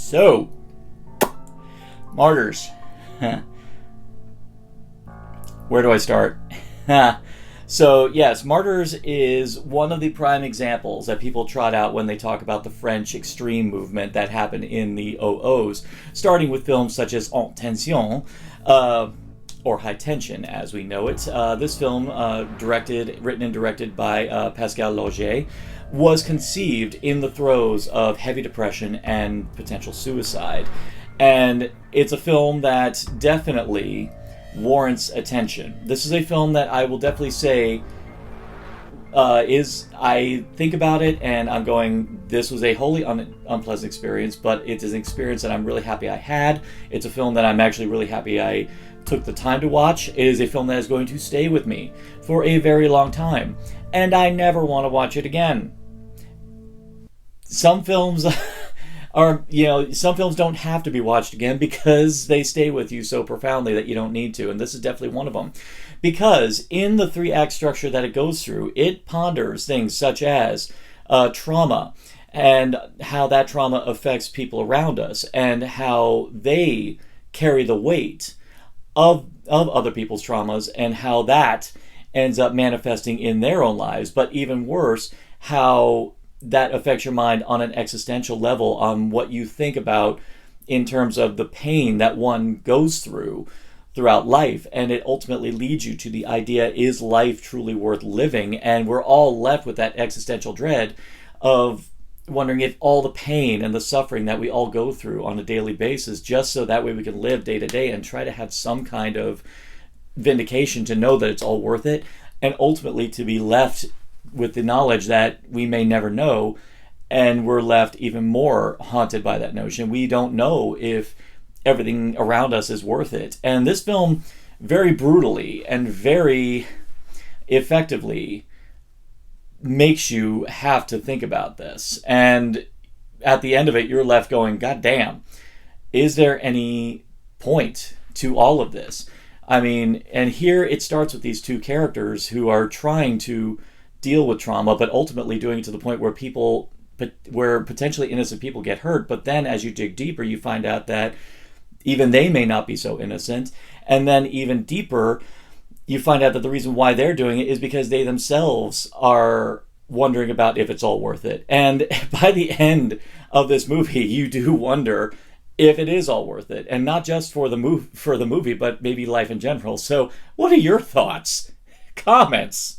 So, Martyrs. Where do I start? So, yes, Martyrs is one of the prime examples that people trot out when they talk about the French extreme movement that happened in the OOs, starting with films such as En Tension, or High Tension as we know it. This film, written and directed by Pascal Laugier, was conceived in the throes of heavy depression and potential suicide. And it's a film that definitely warrants attention. This is a film that I will definitely say I think about it and I'm going, this was a wholly unpleasant experience, but it is an experience that I'm really happy I had. It's a film that I'm actually really happy I took the time to watch. It is a film that is going to stay with me for a very long time, and I never want to watch it again. Some films some films don't have to be watched again because they stay with you so profoundly that you don't need to, and this is definitely one of them. Because in the 3-act structure that it goes through, it ponders things such as trauma, and how that trauma affects people around us, and how they carry the weight of other people's traumas, and how that ends up manifesting in their own lives. But even worse, how that affects your mind on an existential level, on what you think about in terms of the pain that one goes throughout life. And it ultimately leads you to the idea, is life truly worth living? And we're all left with that existential dread of wondering if all the pain and the suffering that we all go through on a daily basis, just so that way we can live day to day and try to have some kind of vindication to know that it's all worth it, and ultimately to be left with the knowledge that we may never know, and we're left even more haunted by that notion. We don't know if everything around us is worth it. And this film very brutally and very effectively makes you have to think about this. And at the end of it, you're left going, God damn, is there any point to all of this? I mean, and here it starts with these two characters who are trying to deal with trauma, but ultimately doing it to the point where potentially innocent people get hurt. But then as you dig deeper, you find out that even they may not be so innocent. And then even deeper, you find out that the reason why they're doing it is because they themselves are wondering about if it's all worth it. And by the end of this movie, you do wonder if it is all worth it, and not just for the movie, but maybe life in general. So what are your thoughts? Comments?